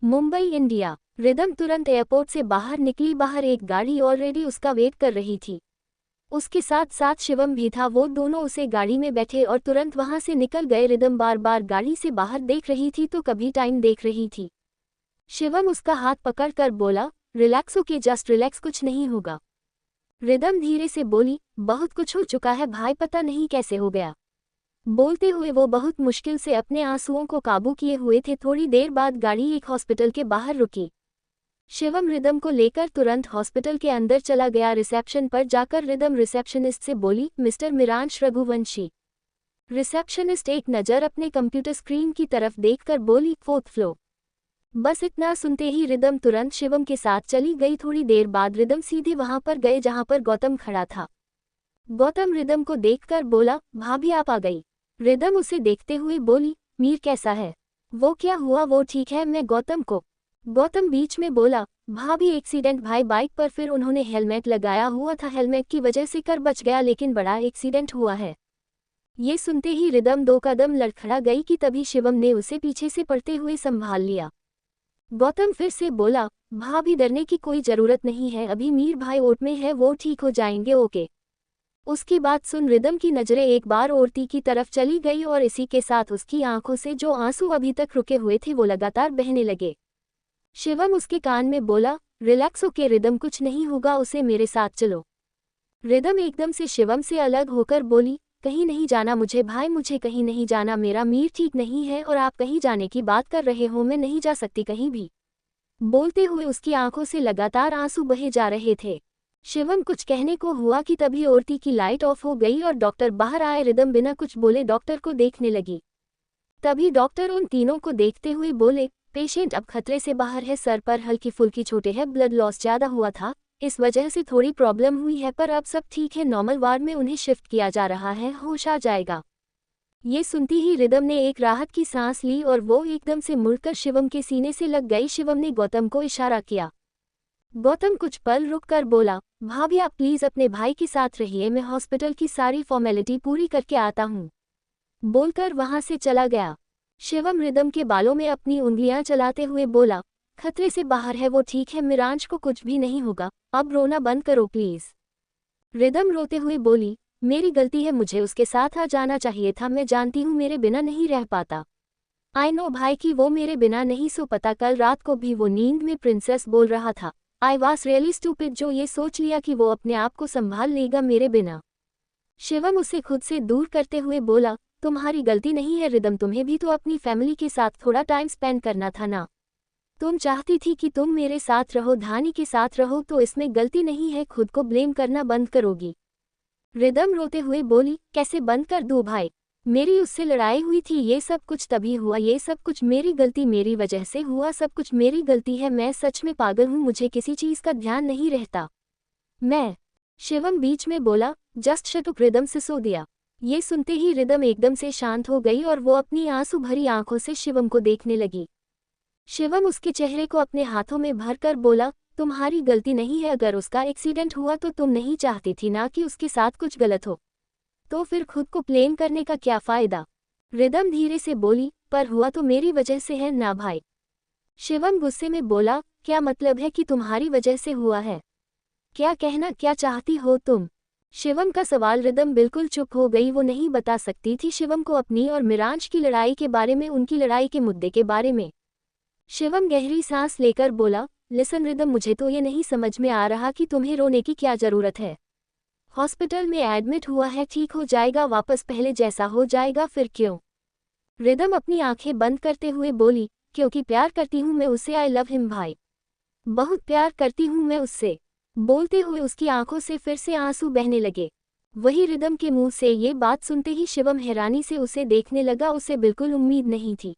Mumbai India. Rhythm तुरंत airport से बाहर निकली। बाहर एक गाड़ी ऑलरेडी उसका वेट कर रही थी। उसके साथ साथ शिवम भी था। वो दोनों उसे गाड़ी में बैठे और तुरंत वहां से निकल गए। रिदम बार बार गाड़ी से बाहर देख रही थी तो कभी टाइम देख रही थी। शिवम उसका हाथ पकड़ कर बोला, रिलैक्स ओके, जस्ट रिलैक्स, कुछ नहीं होगा। रिदम धीरे से बोली, बहुत कुछ हो चुका है भाई, पता नहीं कैसे हो गया। बोलते हुए वो बहुत मुश्किल से अपने आंसुओं को काबू किए हुए थे। थोड़ी देर बाद गाड़ी एक हॉस्पिटल के बाहर रुकी। शिवम रिदम को लेकर तुरंत हॉस्पिटल के अंदर चला गया। रिसेप्शन पर जाकर रिदम रिसेप्शनिस्ट से बोली, मिस्टर मिरांश रघुवंशी। रिसेप्शनिस्ट एक नज़र अपने कंप्यूटर स्क्रीन की तरफ देखकर बोली, 4th फ्लोर। बस इतना सुनते ही रिदम तुरंत शिवम के साथ चली गई। थोड़ी देर बाद रिदम सीधे वहां पर गए जहां पर गौतम खड़ा था। गौतम रिदम को देखकर बोला, भाभी आप आ गई। रिदम उसे देखते हुए बोली, मीर कैसा है? वो क्या हुआ? वो ठीक है, मैं गौतम को। गौतम बीच में बोला, भाभी एक्सीडेंट भाई, बाइक पर, फिर उन्होंने हेलमेट लगाया हुआ था, हेलमेट की वजह से कर बच गया, लेकिन बड़ा एक्सीडेंट हुआ है। ये सुनते ही रिदम 2 कदम लड़खड़ा गई कि तभी शिवम ने उसे पीछे से पड़ते हुए संभाल लिया। गौतम फिर से बोला, भाभी डरने की कोई जरूरत नहीं है, अभी मीर भाई ओट में है, वो ठीक हो जाएंगे, ओके। उसकी बात सुन रिदम की नजरें एक बार औरती की तरफ चली गई और इसी के साथ उसकी आंखों से जो आंसू अभी तक रुके हुए थे वो लगातार बहने लगे। शिवम उसके कान में बोला, रिलैक्स ओके रिदम, कुछ नहीं होगा उसे, मेरे साथ चलो। रिदम एकदम से शिवम से अलग होकर बोली, कहीं नहीं जाना मुझे भाई, मुझे कहीं नहीं जाना, मेरा मीर ठीक नहीं है और आप कहीं जाने की बात कर रहे हो, मैं नहीं जा सकती कहीं भी। बोलते हुए उसकी आंखों से लगातार आंसू बहे जा रहे थे। शिवम कुछ कहने को हुआ कि तभी औरती की लाइट ऑफ हो गई और डॉक्टर बाहर आए। रिदम बिना कुछ बोले डॉक्टर को देखने लगी। तभी डॉक्टर उन तीनों को देखते हुए बोले, पेशेंट अब खतरे से बाहर है, सर पर हल्की फुल्की चोटें हैं, ब्लड लॉस ज़्यादा हुआ था, इस वजह से थोड़ी प्रॉब्लम हुई है, पर अब सब ठीक है, नॉर्मल वार्ड में उन्हें शिफ्ट किया जा रहा है, होश आ जाएगा। ये सुनती ही रिदम ने एक राहत की सांस ली और वो एकदम से मुड़कर शिवम के सीने से लग गई। शिवम ने गौतम को इशारा किया। गौतम कुछ पल रुककर बोला, भाभी आप प्लीज़ अपने भाई के साथ रहिए, मैं हॉस्पिटल की सारी फॉर्मेलिटी पूरी करके आता हूँ। बोलकर वहां से चला गया। शिवम रिदम के बालों में अपनी उंगलियां चलाते हुए बोला, खतरे से बाहर है, वो ठीक है, मिरांश को कुछ भी नहीं होगा, अब रोना बंद करो प्लीज। रिदम रोते हुए बोली, मेरी गलती है, मुझे उसके साथ आ जाना चाहिए था, मैं जानती हूँ मेरे बिना नहीं रह पाता। आई नो भाई कि वो मेरे बिना नहीं सो पाता, कल रात को भी वो नींद में प्रिंसेस बोल रहा था। आई वाज रियली स्टूपिड, जो ये सोच लिया कि वो अपने आप को संभाल लेगा मेरे बिना। शिवम उसे खुद से दूर करते हुए बोला, तुम्हारी गलती नहीं है रिदम, तुम्हें भी तो अपनी फैमिली के साथ थोड़ा टाइम स्पेंड करना था ना। तुम चाहती थी कि तुम मेरे साथ रहो, धानी के साथ रहो, तो इसमें गलती नहीं है, खुद को ब्लेम करना बंद करोगी? रिदम रोते हुए बोली, कैसे बंद कर दूं भाई, मेरी उससे लड़ाई हुई थी, ये सब कुछ तभी हुआ, ये सब कुछ मेरी गलती, मेरी वजह से हुआ, सब कुछ मेरी गलती है, मैं सच में पागल हूँ, मुझे किसी चीज़ का ध्यान नहीं रहता। मैं शिवम बीच में बोला, जस्ट शट अप, रिदम से सो दिया। ये सुनते ही रिदम एकदम से शांत हो गई और वो अपनी आंसू भरी आंखों से शिवम को देखने लगी। शिवम उसके चेहरे को अपने हाथों में भरकर बोला, तुम्हारी गलती नहीं है, अगर उसका एक्सीडेंट हुआ तो तुम नहीं चाहती थी ना कि उसके साथ कुछ गलत हो, तो फिर खुद को ब्लेम करने का क्या फ़ायदा? रिदम धीरे से बोली, पर हुआ तो मेरी वजह से है ना भाई। शिवम गुस्से में बोला, क्या मतलब है कि तुम्हारी वजह से हुआ है? क्या कहना क्या चाहती हो तुम? शिवम का सवाल। रिदम बिल्कुल चुप हो गई, वो नहीं बता सकती थी शिवम को अपनी और मिरांश की लड़ाई के बारे में, उनकी लड़ाई के मुद्दे के बारे में। शिवम गहरी सांस लेकर बोला, लिसन रिदम, मुझे तो ये नहीं समझ में आ रहा कि तुम्हें रोने की क्या ज़रूरत है। हॉस्पिटल में एडमिट हुआ है, ठीक हो जाएगा, वापस पहले जैसा हो जाएगा, फिर क्यों? रिदम अपनी आंखें बंद करते हुए बोली, क्योंकि प्यार करती हूँ मैं उससे, आई लव हिम भाई, बहुत प्यार करती हूँ मैं उससे। बोलते हुए उसकी आंखों से फिर से आंसू बहने लगे। वही रिदम के मुंह से ये बात सुनते ही शिवम हैरानी से उसे देखने लगा, उसे बिल्कुल उम्मीद नहीं थी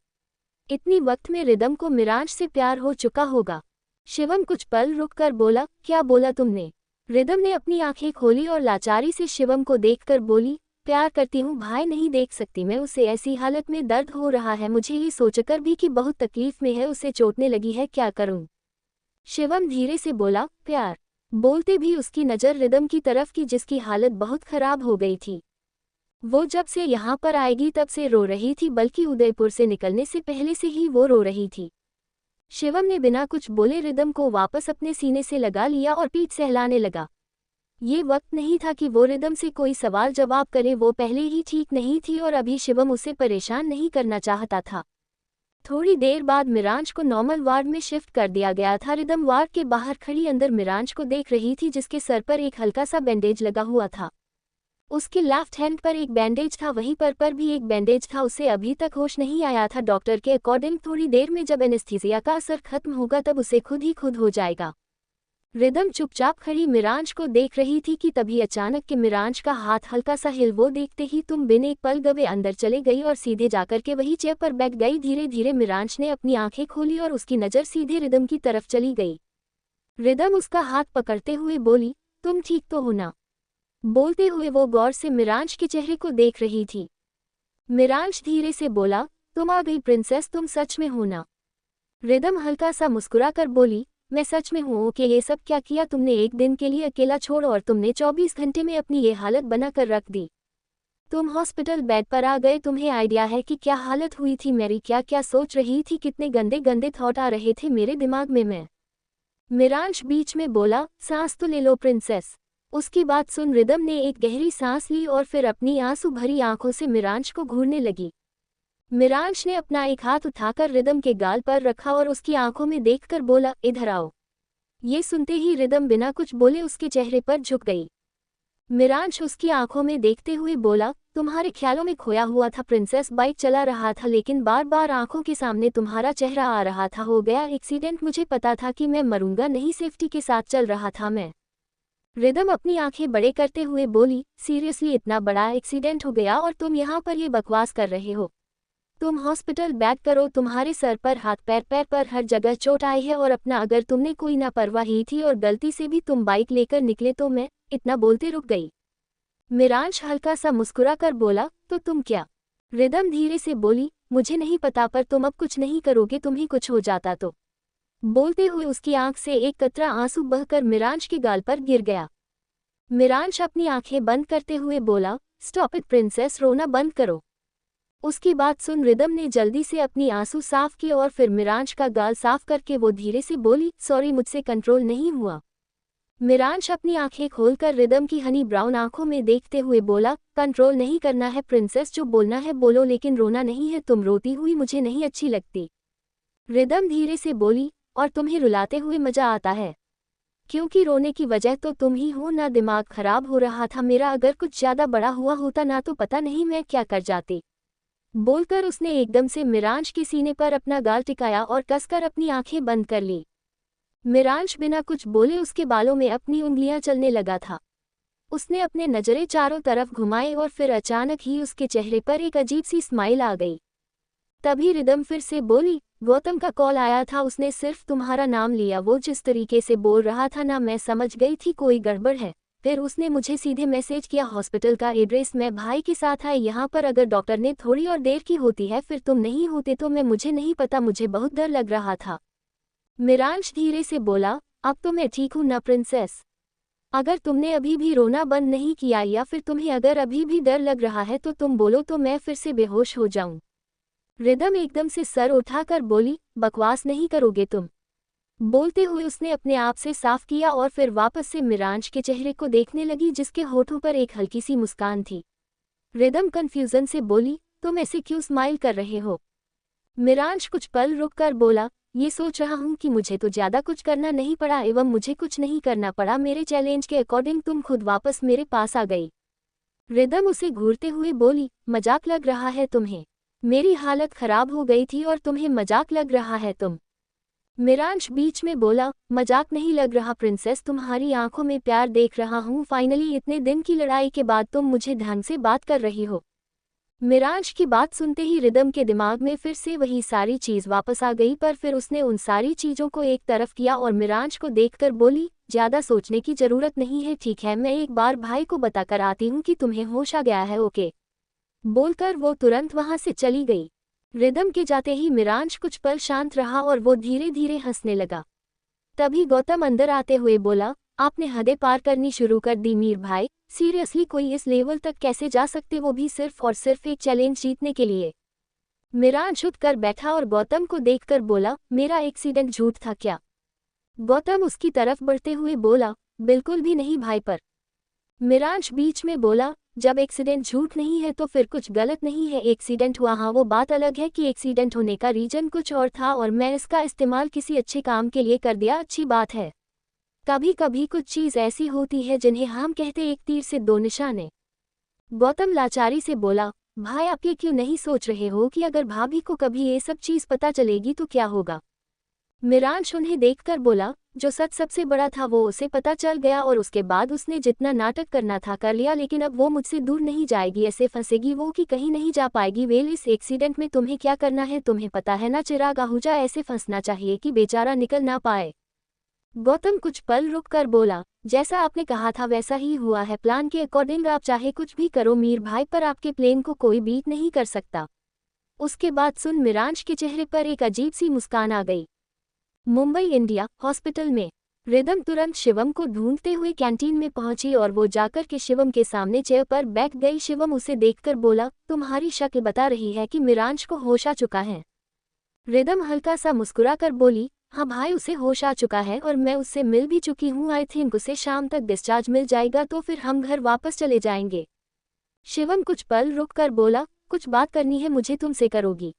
इतनी वक्त में रिदम को मिरांश से प्यार हो चुका होगा। शिवम कुछ पल रुककर बोला, क्या बोला तुमने? रिदम ने अपनी आंखें खोली और लाचारी से शिवम को देखकर बोली, प्यार करती हूँ भाई, नहीं देख सकती मैं उसे ऐसी हालत में, दर्द हो रहा है मुझे ये सोचकर भी कि बहुत तकलीफ में है, उसे चोटने लगी है, क्या करूँ? शिवम धीरे से बोला, प्यार। बोलते भी उसकी नज़र रिदम की तरफ की, जिसकी हालत बहुत खराब हो गई थी। वो जब से यहाँ पर आएगी तब से रो रही थी, बल्कि उदयपुर से निकलने से पहले से ही वो रो रही थी। शिवम ने बिना कुछ बोले रिदम को वापस अपने सीने से लगा लिया और पीठ सहलाने लगा। ये वक्त नहीं था कि वो रिदम से कोई सवाल जवाब करे, वो पहले ही ठीक नहीं थी और अभी शिवम उसे परेशान नहीं करना चाहता था। थोड़ी देर बाद मिरांज को नॉर्मल वार्ड में शिफ्ट कर दिया गया था। रिदम वार्ड के बाहर खड़ी अंदर मिरांज को देख रही थी, जिसके सर पर एक हल्का सा बैंडेज लगा हुआ था। उसके लेफ्ट हैंड पर एक बैंडेज था, वहीं पर भी एक बैंडेज था। उसे अभी तक होश नहीं आया था। डॉक्टर के अकॉर्डिंग थोड़ी देर में जब एनेस्थीसिया का असर खत्म होगा तब उसे खुद हो जाएगा। रिदम चुपचाप खड़ी मिरांज को देख रही थी कि तभी अचानक के मिरांज का हाथ हल्का सा हिल। वो देखते ही तुम बिन एक पल गवे अंदर चले गई और सीधे जाकर के वही चेयर पर बैठ गई। धीरे धीरे मिरांज ने अपनी आंखें खोली और उसकी नज़र सीधे रिदम की तरफ चली गई। रिदम उसका हाथ पकड़ते हुए बोली, तुम ठीक तो हो ना? बोलते हुए वो गौर से मिरांज के चेहरे को देख रही थी। मिरांज धीरे से बोला, तुम आ गई प्रिंसेस, तुम सच में हो ना? रिदम हल्का सा मुस्कुरा कर बोली, मैं सच में हूँ। कि ये सब क्या किया तुमने? एक दिन के लिए अकेला छोड़ और तुमने 24 घंटे में अपनी ये हालत बना कर रख दी। तुम हॉस्पिटल बेड पर आ गए। तुम्हें आइडिया है कि क्या हालत हुई थी मेरी? क्या क्या सोच रही थी? कितने गंदे गंदे थॉट आ रहे थे मेरे दिमाग में। मैं मिरांज बीच में बोला, सांस तो ले लो प्रिंसेस। उसकी बात सुन रिदम ने एक गहरी सांस ली और फिर अपनी आंसू भरी आंखों से मिरांज को घूरने लगी। मिरांज ने अपना एक हाथ उठाकर रिदम के गाल पर रखा और उसकी आंखों में देखकर बोला, इधर आओ। ये सुनते ही रिदम बिना कुछ बोले उसके चेहरे पर झुक गई। मिरांज उसकी आंखों में देखते हुए बोला, तुम्हारे ख्यालों में खोया हुआ था प्रिंसेस। बाइक चला रहा था लेकिन बार बार आंखों के सामने तुम्हारा चेहरा आ रहा था। हो गया एक्सीडेंट। मुझे पता था कि मैं मरूंगा नहीं, सेफ्टी के साथ चल रहा था मैं। रिदम अपनी आंखें बड़े करते हुए बोली, सीरियसली इतना बड़ा एक्सीडेंट हो गया और तुम यहाँ पर ये बकवास कर रहे हो? तुम हॉस्पिटल बैक करो। तुम्हारे सर पर, हाथ पैर पर हर जगह चोट आई है और अपना अगर तुमने कोई लापरवाही थी और गलती से भी तुम बाइक लेकर निकले तो मैं। इतना बोलते रुक गई। मिरांज हल्का सा मुस्कुरा कर बोला, तो तुम क्या? रिदम धीरे से बोली, मुझे नहीं पता पर तुम अब कुछ नहीं करोगे। तुम्हें कुछ हो जाता तो? बोलते हुए उसकी आंख से एक कतरा आंसू बहकर मिरांज के गाल पर गिर गया। मिरांज अपनी आंखें बंद करते हुए बोला, स्टॉप इट प्रिंसेस, रोना बंद करो। उसकी बात सुन रिदम ने जल्दी से अपनी आंसू साफ किए और फिर मिरांज का गाल साफ करके वो धीरे से बोली, सॉरी मुझसे कंट्रोल नहीं हुआ। मिरांज अपनी आंखें खोलकर रिदम की हनी ब्राउन आंखों में देखते हुए बोला, कंट्रोल नहीं करना है प्रिंसेस, जो बोलना है बोलो लेकिन रोना नहीं है। तुम रोती हुई मुझे नहीं अच्छी लगती। रिदम धीरे से बोली, और तुम्हें रुलाते हुए मजा आता है? क्योंकि रोने की वजह तो तुम ही हो ना। दिमाग खराब हो रहा था मेरा, अगर कुछ ज्यादा बड़ा हुआ होता ना तो पता नहीं मैं क्या कर जाती। बोलकर उसने एकदम से मिरांज के सीने पर अपना गाल टिकाया और कसकर अपनी आंखें बंद कर ली। मिरांज बिना कुछ बोले उसके बालों में अपनी उंगलियां चलने लगा था। उसने अपने नजरें चारों तरफ घुमाए और फिर अचानक ही उसके चेहरे पर एक अजीब सी स्माइल आ गई। तभी रिदम फिर से बोली, गौतम का कॉल आया था, उसने सिर्फ तुम्हारा नाम लिया। वो जिस तरीके से बोल रहा था ना, मैं समझ गई थी कोई गड़बड़ है। फिर उसने मुझे सीधे मैसेज किया हॉस्पिटल का एड्रेस। मैं भाई के साथ आई यहाँ पर। अगर डॉक्टर ने थोड़ी और देर की होती है, फिर तुम नहीं होते तो मैं, मुझे नहीं पता, मुझे बहुत डर लग रहा था। मिरांज धीरे से बोला, अब तो मैं ठीक हूँ ना प्रिंसेस? अगर तुमने अभी भी रोना बंद नहीं किया या फिर तुम्हें अगर अभी भी डर लग रहा है तो तुम बोलो तो मैं फिर से बेहोश हो जाऊं। रिदम एकदम से सर उठाकर बोली, बकवास नहीं करोगे तुम? बोलते हुए उसने अपने आप से साफ किया और फिर वापस से मिरांज के चेहरे को देखने लगी, जिसके होठों पर एक हल्की सी मुस्कान थी। रिदम कंफ्यूजन से बोली, तुम ऐसे क्यों स्माइल कर रहे हो? मिरांज कुछ पल रुककर बोला, ये सोच रहा हूँ कि मुझे तो ज्यादा कुछ करना नहीं पड़ा एवं मुझे कुछ नहीं करना पड़ा। मेरे चैलेंज के अकॉर्डिंग तुम खुद वापस मेरे पास आ गई। रिदम उसे घूरते हुए बोली, मजाक लग रहा है तुम्हें? मेरी हालत खराब हो गई थी और तुम्हें मजाक लग रहा है? तुम। मिरांज बीच में बोला, मजाक नहीं लग रहा प्रिंसेस, तुम्हारी आंखों में प्यार देख रहा हूँ। फाइनली इतने दिन की लड़ाई के बाद तुम मुझे ढंग से बात कर रही हो। मिरांज की बात सुनते ही रिदम के दिमाग में फिर से वही सारी चीज वापस आ गई, पर फिर उसने उन सारी चीजों को एक तरफ किया और मिरांज को देखकर बोली, ज्यादा सोचने की जरूरत नहीं है, ठीक है? मैं एक बार भाई को बताकर आती हूँ कि तुम्हें होश आ गया है, ओके? बोलकर वो तुरंत वहां से चली गई। रिदम के जाते ही मिरांज कुछ पल शांत रहा और वो धीरे धीरे हंसने लगा। तभी गौतम अंदर आते हुए बोला, आपने हदें पार करनी शुरू कर दी मीर भाई। सीरियसली कोई इस लेवल तक कैसे जा सकते, वो भी सिर्फ और सिर्फ एक चैलेंज जीतने के लिए? मिरांश उठ कर बैठा और गौतम को देखकर बोला, मेरा एक्सीडेंट झूठ था क्या? गौतम उसकी तरफ बढ़ते हुए बोला, बिल्कुल भी नहीं भाई। पर मिरांश बीच में बोला, जब एक्सीडेंट झूठ नहीं है तो फिर कुछ गलत नहीं है। एक्सीडेंट हुआ, हाँ वो बात अलग है कि एक्सीडेंट होने का रीजन कुछ और था और मैं इसका इस्तेमाल किसी अच्छे काम के लिए कर दिया, अच्छी बात है। कभी कभी कुछ चीज़ ऐसी होती है जिन्हें हम कहते एक तीर से दो निशाने। गौतम लाचारी से बोला, भाई आप ये क्यों नहीं सोच रहे हो कि अगर भाभी को कभी ये सब चीज़ पता चलेगी तो क्या होगा? मिरांश उन्हें देखकर बोला, जो सच सबसे बड़ा था वो उसे पता चल गया और उसके बाद उसने जितना नाटक करना था कर लिया, लेकिन अब वो मुझसे दूर नहीं जाएगी, ऐसे फंसेगी वो कि कहीं नहीं जा पाएगी। वेल, इस एक्सीडेंट में तुम्हें क्या करना है तुम्हें पता है ना चिराग आहूजा, ऐसे फंसना चाहिए कि बेचारा निकल ना पाए। गौतम कुछ पल रुक कर बोला, जैसा आपने कहा था वैसा ही हुआ है। प्लान के अकॉर्डिंग आप चाहे कुछ भी करो मीर भाई, पर आपके प्लेन को कोई बीट नहीं कर सकता। उसके बाद सुन मिरांश के चेहरे पर एक अजीब सी मुस्कान आ गई। मुंबई इंडिया हॉस्पिटल में रिदम तुरंत शिवम को ढूंढते हुए कैंटीन में पहुंची और वो जाकर के शिवम के सामने चेयर पर बैठ गई। शिवम उसे देखकर बोला, तुम्हारी शक्ल बता रही है कि मिरांश को होश आ चुका है। रिदम हल्का सा मुस्कुरा कर बोली, हाँ भाई उसे होश आ चुका है और मैं उससे मिल भी चुकी हूँ। आई थिंक उसे शाम तक डिस्चार्ज मिल जाएगा तो फिर हम घर वापस चले जाएंगे। शिवम कुछ पल रुक कर बोला, कुछ बात करनी है मुझे तुमसे, करोगी?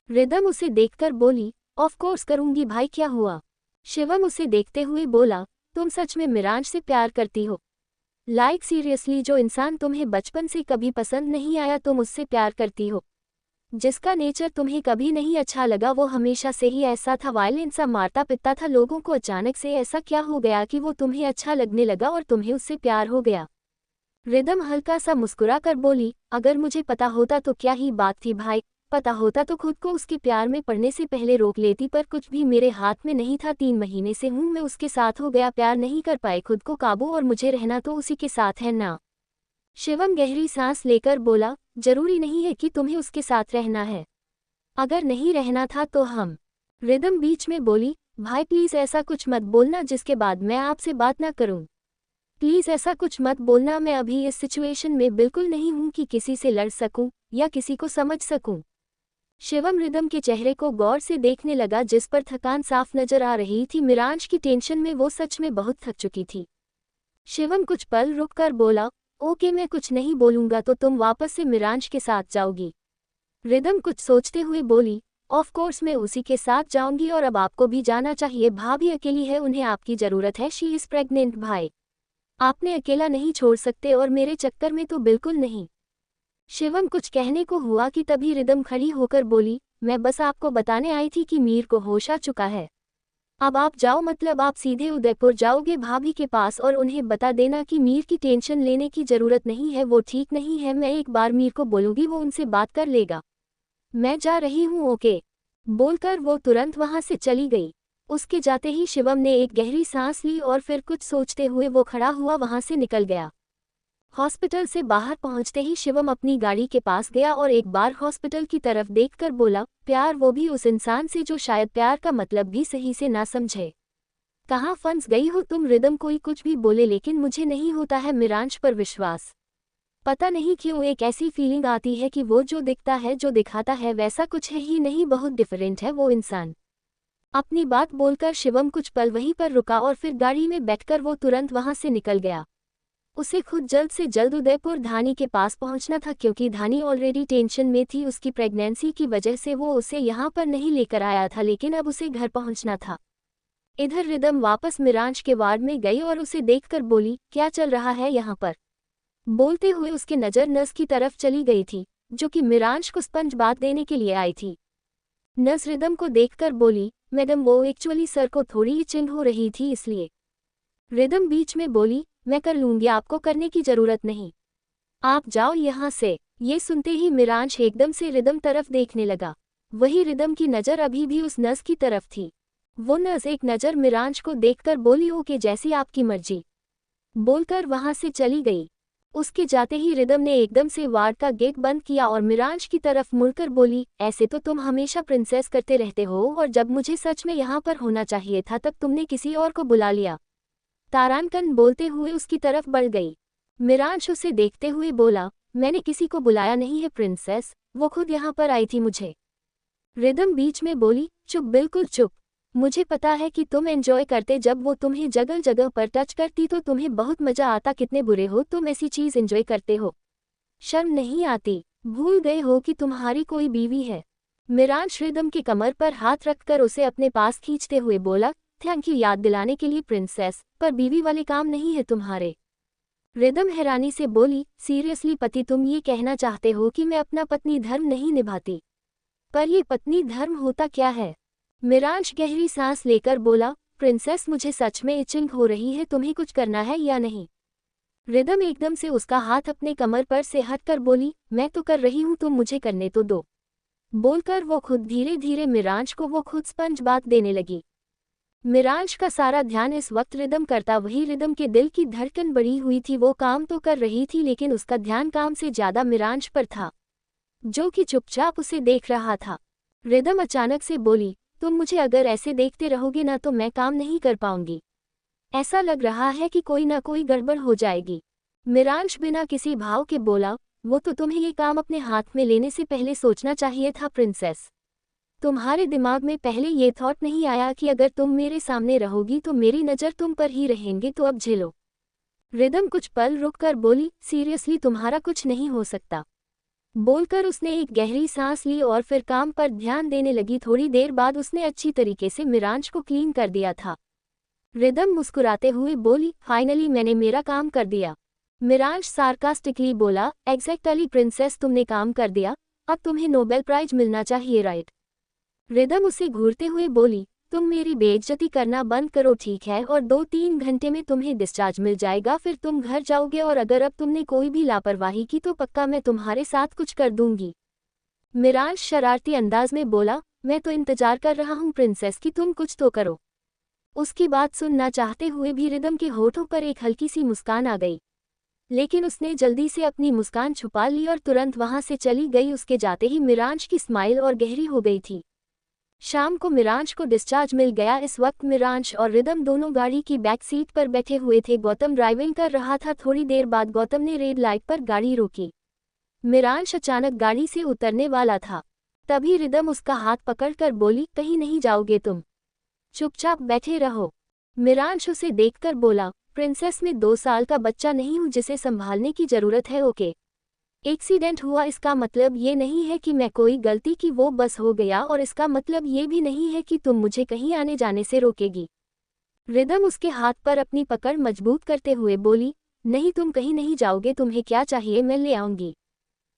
रिदम उसे देखकर बोली, ऑफ कोर्स करूंगी भाई, क्या हुआ? शिवम उसे देखते हुए बोला, तुम सच में मिरांश से प्यार करती हो? लाइक सीरियसली, जो इंसान तुम्हें बचपन से कभी पसंद नहीं आया तुम उससे प्यार करती हो? जिसका नेचर तुम्हें कभी नहीं अच्छा लगा वो हमेशा से ही ऐसा था, वायलेंट सा, मारता पिटता था लोगों को, अचानक से ऐसा क्या हो गया कि वो तुम्हें अच्छा लगने लगा और तुम्हें उससे प्यार हो गया? रिदम हल्का सा मुस्कुरा कर बोली, अगर मुझे पता होता तो क्या ही बात थी भाई, पता होता तो खुद को उसके प्यार में पड़ने से पहले रोक लेती, पर कुछ भी मेरे हाथ में नहीं था। 3 महीने से हूँ मैं उसके साथ, हो गया प्यार, नहीं कर पाए खुद को काबू और मुझे रहना तो उसी के साथ है ना। शिवम गहरी सांस लेकर बोला, जरूरी नहीं है कि तुम्हें उसके साथ रहना है, अगर नहीं रहना था तो हम। रिदम बीच में बोली, भाई प्लीज ऐसा कुछ मत बोलना जिसके बाद मैं आपसे बात ना करूं। प्लीज ऐसा कुछ मत बोलना, मैं अभी इस सिचुएशन में बिल्कुल नहीं हूं कि किसी से लड़ सकूं या किसी को समझ सकूं। शिवम रिदम के चेहरे को गौर से देखने लगा जिस पर थकान साफ नजर आ रही थी। मिरांश की टेंशन में वो सच में बहुत थक चुकी थी। शिवम कुछ पल रुककर बोला, ओके मैं कुछ नहीं बोलूंगा तो तुम वापस से मिरांश के साथ जाओगी? रिदम कुछ सोचते हुए बोली, ऑफ कोर्स मैं उसी के साथ जाऊंगी और अब आपको भी जाना चाहिए। भाभी अकेली है, उन्हें आपकी जरूरत है, शी इज प्रेग्नेंट। भाई आपने अकेला नहीं छोड़ सकते और मेरे चक्कर में तो बिल्कुल नहीं। शिवम कुछ कहने को हुआ कि तभी रिदम खड़ी होकर बोली, मैं बस आपको बताने आई थी कि मीर को होश आ चुका है। अब आप जाओ, मतलब आप सीधे उदयपुर जाओगे भाभी के पास और उन्हें बता देना कि मीर की टेंशन लेने की जरूरत नहीं है, वो ठीक नहीं है। मैं एक बार मीर को बोलूंगी, वो उनसे बात कर लेगा। मैं जा रही हूँ, ओके। बोलकर वो तुरंत वहां से चली गई। उसके जाते ही शिवम ने एक गहरी सांस ली और फिर कुछ सोचते हुए वो खड़ा हुआ वहां से निकल गया। हॉस्पिटल से बाहर पहुंचते ही शिवम अपनी गाड़ी के पास गया और एक बार हॉस्पिटल की तरफ देखकर बोला, प्यार, वो भी उस इंसान से जो शायद प्यार का मतलब भी सही से ना समझे। कहाँ फंस गई हो तुम? रिदम कोई कुछ भी बोले लेकिन मुझे नहीं होता है मिरांश पर विश्वास। पता नहीं क्यों एक ऐसी फीलिंग आती है कि वो जो दिखता है, जो दिखाता है वैसा कुछ है ही नहीं, बहुत डिफरेंट है वो इंसान। अपनी बात बोलकर शिवम कुछ पल वहीं पर रुका और फिर गाड़ी में बैठकर वो तुरंत वहां से निकल गया। उसे खुद जल्द से जल्द उदयपुर धानी के पास पहुंचना था क्योंकि धानी ऑलरेडी टेंशन में थी। उसकी प्रेगनेंसी की वजह से वो उसे यहाँ पर नहीं लेकर आया था, लेकिन अब उसे घर पहुंचना था। इधर रिदम वापस मिरांश के वार्ड में गई और उसे देखकर बोली, क्या चल रहा है यहाँ पर? बोलते हुए उसकी नज़र नर्स की तरफ चली गई थी, जो कि मिरांश को स्पंज बाथ देने के लिए आई थी। नर्स रिदम को देखकर बोली, मैडम वो एक्चुअली सर को थोड़ी इचिंग हो रही थी इसलिए। रिदम बीच में बोली, मैं कर लूंगी, आपको करने की जरूरत नहीं, आप जाओ यहाँ से। ये सुनते ही मिरांश एकदम से रिदम तरफ देखने लगा। वही रिदम की नज़र अभी भी उस नर्स की तरफ थी। वो नर्स एक नज़र मिरांश को देखकर बोली, ओके जैसी आपकी मर्जी, बोलकर वहां से चली गई। उसके जाते ही रिदम ने एकदम से वार्ड का गेट बंद किया और मिरांश की तरफ मुड़कर बोली, ऐसे तो तुम हमेशा प्रिंसेस करते रहते हो और जब मुझे सच में यहाँ पर होना चाहिए था तब तुमने किसी और को बुला लिया। तारानकन बोलते हुए उसकी तरफ बढ़ गई। मिरांश उसे देखते हुए बोला, मैंने किसी को बुलाया नहीं है प्रिंसेस, वो खुद यहाँ पर आई थी मुझे। रिदम बीच में बोली, चुप, बिल्कुल चुप। मुझे पता है कि तुम एंजॉय करते जब वो तुम्हें जगह जगह पर टच करती तो तुम्हें बहुत मजा आता। कितने बुरे हो तुम ऐसी चीज एंजॉय करते हो, शर्म नहीं आती? भूल गए हो कि तुम्हारी कोई बीवी है? मिरांश रिदम की कमर पर हाथ रखकर उसे अपने पास खींचते हुए बोला, थैंक यू याद दिलाने के लिए प्रिंसेस, पर बीवी वाले काम नहीं है तुम्हारे। रिदम हैरानी से बोली, सीरियसली पति, तुम ये कहना चाहते हो कि मैं अपना पत्नी धर्म नहीं निभाती? पर ये पत्नी धर्म होता क्या है? मिरांश गहरी सांस लेकर बोला, प्रिंसेस मुझे सच में इचिंग हो रही है, तुम्हें कुछ करना है या नहीं? रिदम एकदम से उसका हाथ अपने कमर पर से हटकर बोली, मैं तो कर रही हूँ, तुम मुझे करने तो दो। बोलकर वो खुद धीरे धीरे मिरांश को वो खुद स्पंज बात देने लगी। मिरांश का सारा ध्यान इस वक्त रिदम करता, वही रिदम के दिल की धड़कन बढ़ी हुई थी। वो काम तो कर रही थी लेकिन उसका ध्यान काम से ज्यादा मिरांश पर था, जो कि चुपचाप उसे देख रहा था। रिदम अचानक से बोली, तुम मुझे अगर ऐसे देखते रहोगे ना तो मैं काम नहीं कर पाऊंगी। ऐसा लग रहा है कि कोई ना कोई गड़बड़ हो जाएगी। मिरांश बिना किसी भाव के बोला, वो तो तुम्हें ये काम अपने हाथ में लेने से पहले सोचना चाहिए था प्रिंसेस। तुम्हारे दिमाग में पहले ये थॉट नहीं आया कि अगर तुम मेरे सामने रहोगी तो मेरी नज़र तुम पर ही रहेंगे, तो अब झेलो। रिदम कुछ पल रुककर बोली, सीरियसली तुम्हारा कुछ नहीं हो सकता। बोलकर उसने एक गहरी सांस ली और फिर काम पर ध्यान देने लगी। थोड़ी देर बाद उसने अच्छी तरीके से मिरांश को क्लीन कर दिया था। रिदम मुस्कुराते हुए बोली, फाइनली मैंने मेरा काम कर दिया। मिरांश सार्कास्टिकली बोला, एग्जैक्टली प्रिंसेस, तुमने काम कर दिया, अब तुम्हें नोबेल प्राइज मिलना चाहिए, राइट? रिदम उसे घूरते हुए बोली, तुम मेरी बेइज्जती करना बंद करो, ठीक है, और 2-3 घंटे में तुम्हें डिस्चार्ज मिल जाएगा, फिर तुम घर जाओगे और अगर अब तुमने कोई भी लापरवाही की तो पक्का मैं तुम्हारे साथ कुछ कर दूंगी। मिरांश शरारती अंदाज में बोला, मैं तो इंतजार कर रहा हूँ प्रिंसेस कि तुम कुछ तो करो। उसकी बात सुनना चाहते हुए भी रिदम के होठों पर एक हल्की सी मुस्कान आ गई, लेकिन उसने जल्दी से अपनी मुस्कान छुपा ली और तुरंत वहां से चली गई। उसके जाते ही मिरांश की स्माइल और गहरी हो गई थी। शाम को मिरांश को डिस्चार्ज मिल गया। इस वक्त मिरांश और रिदम दोनों गाड़ी की बैक सीट पर बैठे हुए थे। गौतम ड्राइविंग कर रहा था। थोड़ी देर बाद गौतम ने रेड लाइट पर गाड़ी रोकी। मिरांश अचानक गाड़ी से उतरने वाला था, तभी रिदम उसका हाथ पकड़कर बोली, कहीं नहीं जाओगे तुम, चुपचाप बैठे रहो। मिरांश उसे देखकर बोला, प्रिंसेस, मैं 2 साल का बच्चा नहीं हूँ जिसे संभालने की जरूरत है, ओके? एक्सीडेंट हुआ इसका मतलब ये नहीं है कि मैं कोई गलती की, वो बस हो गया, और इसका मतलब ये भी नहीं है कि तुम मुझे कहीं आने जाने से रोकेगी। रिदम उसके हाथ पर अपनी पकड़ मजबूत करते हुए बोली, नहीं, तुम कहीं नहीं जाओगे, तुम्हें क्या चाहिए मैं ले आऊंगी,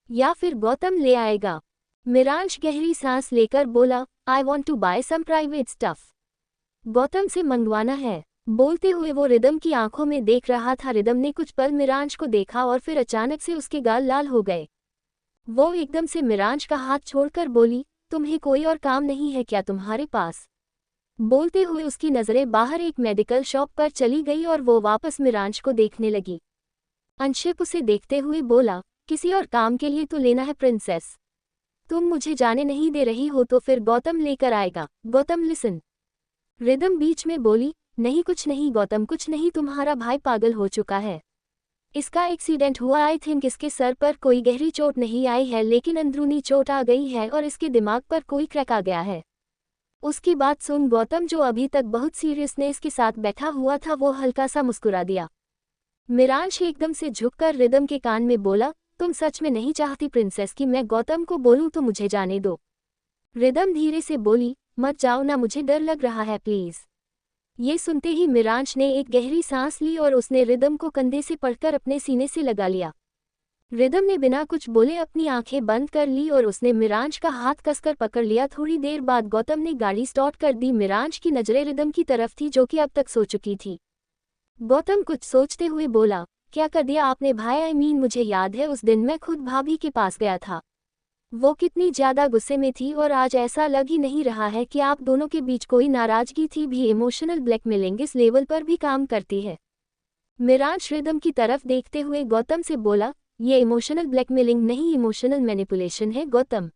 या फिर गौतम ले आएगा? मिरांश गहरी सांस लेकर बोला, I want to buy some private stuff, Gautam से मंगवाना है। बोलते हुए वो रिदम की आंखों में देख रहा था। रिदम ने कुछ पल मिरांश को देखा और फिर अचानक से उसके गाल लाल हो गए। वो एकदम से मिरांश का हाथ छोड़कर बोली, तुम्हें कोई और काम नहीं है क्या तुम्हारे पास? बोलते हुए उसकी नज़रें बाहर एक मेडिकल शॉप पर चली गई और वो वापस मिरांश को देखने लगी। अंशिप उसे देखते हुए बोला, किसी और काम के लिए तो लेना है प्रिंसेस, तुम मुझे जाने नहीं दे रही हो तो फिर गौतम लेकर आएगा। गौतम लिसन। रिदम बीच में बोली, नहीं, कुछ नहीं गौतम, कुछ नहीं, तुम्हारा भाई पागल हो चुका है, इसका एक्सीडेंट हुआ। आई थिंक इसके सर पर कोई गहरी चोट नहीं आई है लेकिन अंदरूनी चोट आ गई है और इसके दिमाग पर कोई क्रैक आ गया है। उसकी बात सुन गौतम, जो अभी तक बहुत सीरियसनेस के साथ बैठा हुआ था, वो हल्का सा मुस्कुरा दिया। मिरांश एकदम से झुककर रिदम के कान में बोला, तुम सच में नहीं चाहती प्रिंसेस कि मैं गौतम को बोलूं तो मुझे जाने दो? रिदम धीरे से बोली, मत जाओ ना, मुझे डर लग रहा है, प्लीज। ये सुनते ही मिरांश ने एक गहरी सांस ली और उसने रिदम को कंधे से पकड़कर अपने सीने से लगा लिया। रिदम ने बिना कुछ बोले अपनी आंखें बंद कर ली और उसने मिरांश का हाथ कसकर पकड़ लिया। थोड़ी देर बाद गौतम ने गाड़ी स्टार्ट कर दी। मिरांश की नजरें रिदम की तरफ थी, जो कि अब तक सो चुकी थी। गौतम कुछ सोचते हुए बोला, क्या कर दिया आपने भाई? आई मीन, मुझे याद है उस दिन मैं खुद भाभी के पास गया था, वो कितनी ज्यादा गुस्से में थी और आज ऐसा लग ही नहीं रहा है कि आप दोनों के बीच कोई नाराजगी थी भी। इमोशनल ब्लैकमेलिंग इस लेवल पर भी काम करती है। मिरांश रिदम की तरफ देखते हुए गौतम से बोला, ये इमोशनल ब्लैकमेलिंग नहीं, इमोशनल मैनिपुलेशन है गौतम।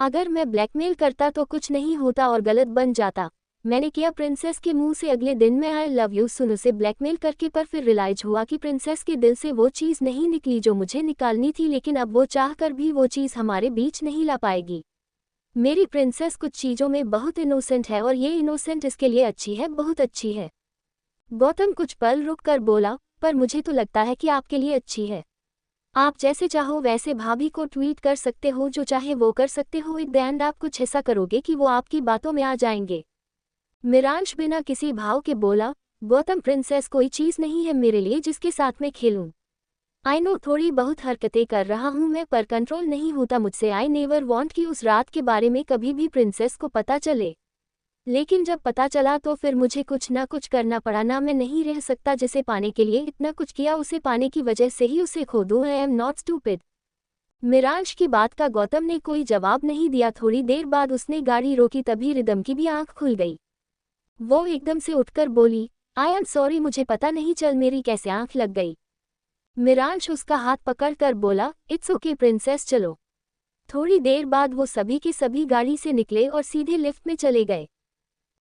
अगर मैं ब्लैकमेल करता तो कुछ नहीं होता और गलत बन जाता, मैंने किया प्रिंसेस के मुंह से। अगले दिन मैं आई लव यू सुन उसे ब्लैकमेल करके, पर फिर रियलाइज हुआ कि प्रिंसेस के दिल से वो चीज़ नहीं निकली जो मुझे निकालनी थी, लेकिन अब वो चाह कर भी वो चीज़ हमारे बीच नहीं ला पाएगी। मेरी प्रिंसेस कुछ चीज़ों में बहुत इनोसेंट है और ये इनोसेंट इसके लिए अच्छी है, बहुत अच्छी है। गौतम कुछ पल रुक कर बोला, पर मुझे तो लगता है कि आपके लिए अच्छी है। आप जैसे चाहो वैसे भाभी को ट्वीट कर सकते हो, जो चाहे वो कर सकते हो। इन द एंड आप कुछ ऐसा करोगे कि वो आपकी बातों में आ जाएंगे। मिरांश बिना किसी भाव के बोला, गौतम प्रिंसेस कोई चीज़ नहीं है मेरे लिए जिसके साथ मैं खेलूं। आई नो थोड़ी बहुत हरकतें कर रहा हूं मैं, पर कंट्रोल नहीं होता मुझसे। आई नेवर वांट कि उस रात के बारे में कभी भी प्रिंसेस को पता चले, लेकिन जब पता चला तो फिर मुझे कुछ ना कुछ करना पड़ा ना। मैं नहीं रह सकता जिसे पाने के लिए इतना कुछ किया, उसे पाने की वजह से ही उसे खो दूं। I am not stupid. Miransh की बात का गौतम ने कोई जवाब नहीं दिया। थोड़ी देर बाद उसने गाड़ी रोकी, तभी रिदम की भी आंख खुल गई। वो एकदम से उठकर बोली, आई एम सॉरी, मुझे पता नहीं चल मेरी कैसे आंख लग गई। मिरांश उसका हाथ पकड़कर बोला, इट्स ओके प्रिंसेस, चलो। थोड़ी देर बाद वो सभी के सभी गाड़ी से निकले और सीधे लिफ्ट में चले गए।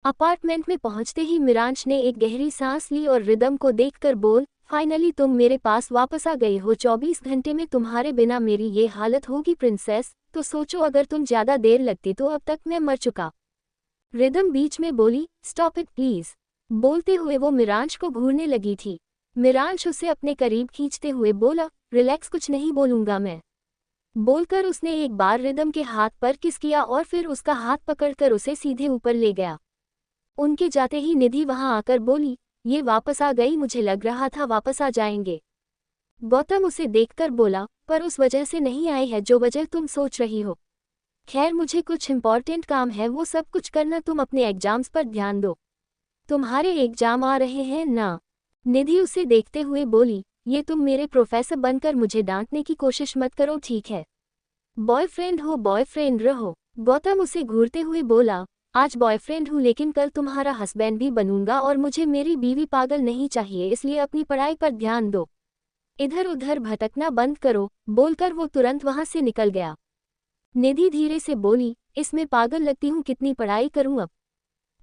अपार्टमेंट में पहुंचते ही मिरांश ने एक गहरी सांस ली और रिदम को देखकर बोल, फाइनली तुम मेरे पास वापस आ गए हो। 24 घंटे में तुम्हारे बिना मेरी ये हालत होगी प्रिंसेस, तो सोचो अगर तुम ज्यादा देर लगती तो अब तक मैं मर चुका। रिदम बीच में बोली, स्टॉप इट प्लीज। बोलते हुए वो मिरांश को घूरने लगी थी। मिरांश उसे अपने करीब खींचते हुए बोला, रिलैक्स, कुछ नहीं बोलूंगा मैं। बोलकर उसने एक बार रिदम के हाथ पर किस किया और फिर उसका हाथ पकड़कर उसे सीधे ऊपर ले गया। उनके जाते ही निधि वहां आकर बोली, ये वापस आ गई, मुझे लग रहा था वापस आ जाएंगे। गौतम उसे देखकर बोला, पर उस वजह से नहीं आई है जो वजह तुम सोच रही हो। खैर मुझे कुछ इम्पोर्टेंट काम है, वो सब कुछ करना, तुम अपने एग्जाम्स पर ध्यान दो। तुम्हारे एग्जाम आ रहे हैं ना? निधि उसे देखते हुए बोली, ये तुम मेरे प्रोफेसर बनकर मुझे डांटने की कोशिश मत करो, ठीक है? बॉयफ्रेंड हो बॉयफ्रेंड रहो। गौतम उसे घूरते हुए बोला, आज बॉयफ्रेंड हूँ लेकिन कल तुम्हारा हस्बैंड भी बनूंगा और मुझे मेरी बीवी पागल नहीं चाहिए, इसलिए अपनी पढ़ाई पर ध्यान दो। इधर उधर भटकना बंद करो। बोलकर वो तुरंत वहां से निकल गया। निधि धीरे से बोली, इसमें पागल लगती हूँ, कितनी पढ़ाई करूँ अब?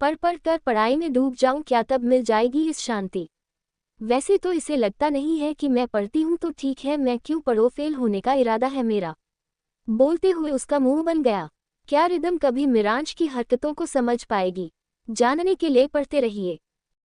पढ़ कर पढ़ाई में डूब जाऊं क्या, तब मिल जाएगी इस शांति। वैसे तो इसे लगता नहीं है कि मैं पढ़ती हूँ तो ठीक है, मैं क्यों पढ़ो, फेल होने का इरादा है मेरा। बोलते हुए उसका मुंह बन गया। क्या रिदम कभी मिरांश की हरकतों को समझ पाएगी? जानने के लिए पढ़ते रहिए।